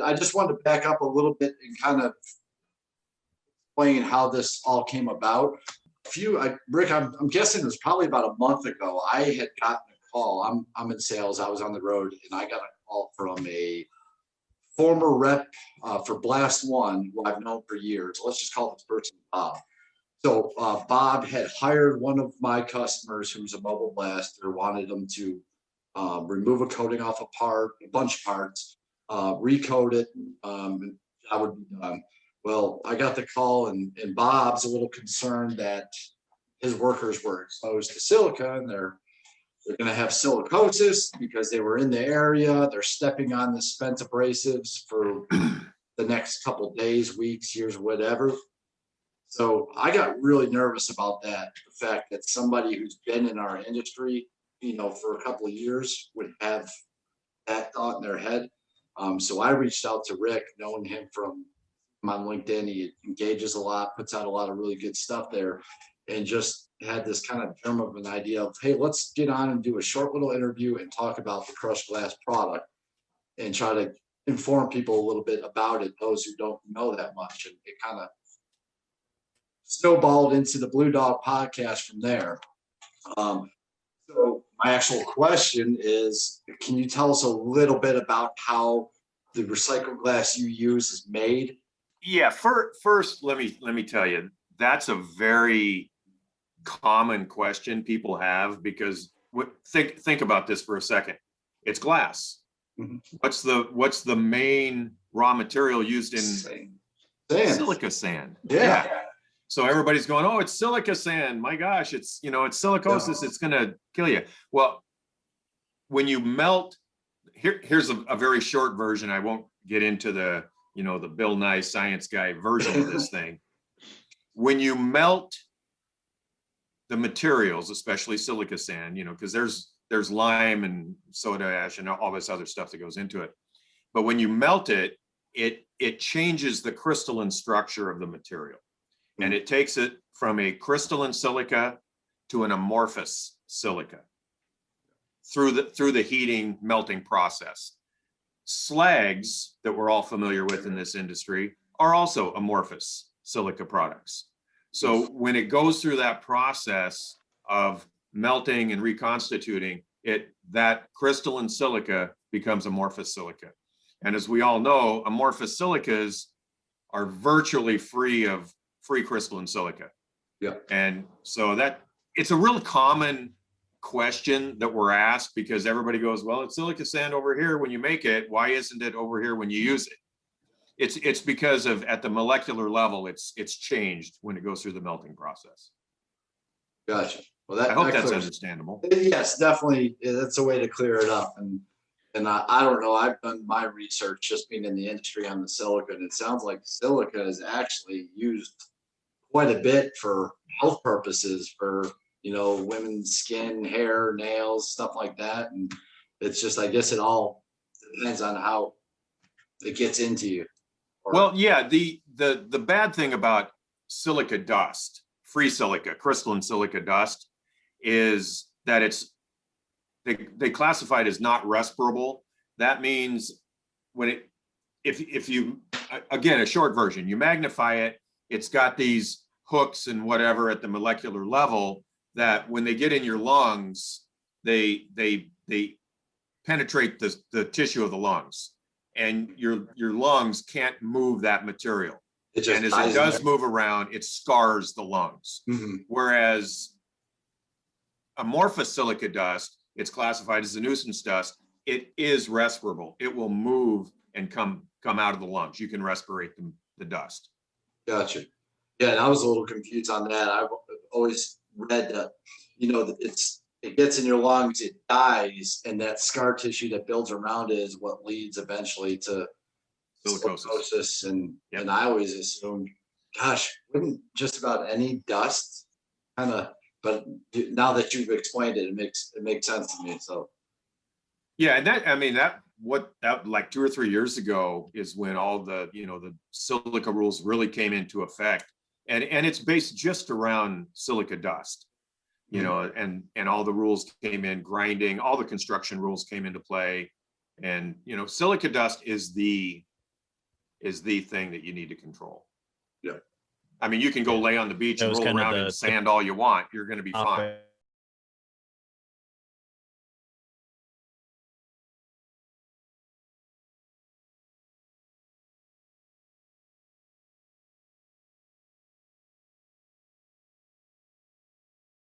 I just wanted to back up a little bit and kind of explain how this all came about. Rick, I'm guessing it was probably about a month ago. I had gotten a call. I'm in sales. I was on the road, and I got a call from a former rep for Blast One, who I've known for years. Let's just call this person Bob. So Bob had hired one of my customers who's a mobile blaster, wanted them to remove a coating off a part, a bunch of parts, recoat it, and that would be done. Well, I got the call, and Bob's a little concerned that his workers were exposed to silica, and they're going to have silicosis because they were in the area. They're stepping on the spent abrasives for the next couple of days, weeks, years, whatever. So I got really nervous about that. The fact that somebody who's been in our industry, for a couple of years would have that thought in their head. So I reached out to Rick, knowing him from on LinkedIn. He engages a lot, puts out a lot of really good stuff there, and just had this kind of germ of an idea of, hey, let's get on and do a short little interview and talk about the crushed glass product and try to inform people a little bit about it, those who don't know that much. And it kind of snowballed into the Blue Dog podcast from there. So my actual question is, can you tell us a little bit about how the recycled glass you use is made? Yeah, first, let me tell you, that's a very common question people have, because think about this for a second. It's glass. Mm-hmm. What's the main raw material used in sand? Silica sand. Yeah. So everybody's going, oh, it's silica sand. My gosh, it's it's silicosis. It's gonna kill you. Well, when you melt, here's a very short version. I won't get into the the Bill Nye Science Guy version of this thing. When you melt the materials, especially silica sand, because there's lime and soda ash and all this other stuff that goes into it. But when you melt it, it changes the crystalline structure of the material. And it takes it from a crystalline silica to an amorphous silica through the heating melting process. Slags that we're all familiar with in this industry are also amorphous silica products. So when it goes through that process of melting and reconstituting it, that crystalline silica becomes amorphous silica. And as we all know, amorphous silicas are virtually free of free crystalline silica. Yeah. And so that it's a real common question that we're asked, because everybody goes, well, it's silica sand over here when you make it. Why isn't it over here when you use it? It's because of, at the molecular level, it's changed when it goes through the melting process. Gotcha. Well, I hope that's understandable. Yes, definitely. That's a way to clear it up. And I don't know, I've done my research just being in the industry on the silica, and it sounds like silica is actually used quite a bit for health purposes, for women's skin, hair, nails, stuff like that. And it's just, I guess it all depends on how it gets into you. Well, yeah, the bad thing about silica dust, free silica, crystalline silica dust, is that they classify it as not respirable. That means if you, again, a short version, you magnify it, it's got these hooks and whatever at the molecular level that when they get in your lungs, they penetrate the tissue of the lungs, and your lungs can't move that material. And as it does move around, it scars the lungs. Mm-hmm. Whereas amorphous silica dust, it's classified as a nuisance dust. It is respirable. It will move and come out of the lungs. You can respirate the dust. Gotcha. Yeah, and I was a little confused on that. I've always read that, it gets in your lungs, it dies, and that scar tissue that builds around it is what leads eventually to silicosis. And I always assumed, gosh, wouldn't just about any dust kind of, but now that you've explained it, it makes sense to me. So yeah, and that like 2 or 3 years ago is when all the the silica rules really came into effect, and it's based just around silica dust, and all the rules came in, grinding, all the construction rules came into play, and silica dust is the is the thing that you need to control. Yeah. I mean, you can go lay on the beach That and was roll kind of around in the sand all you want. You're going to be fine.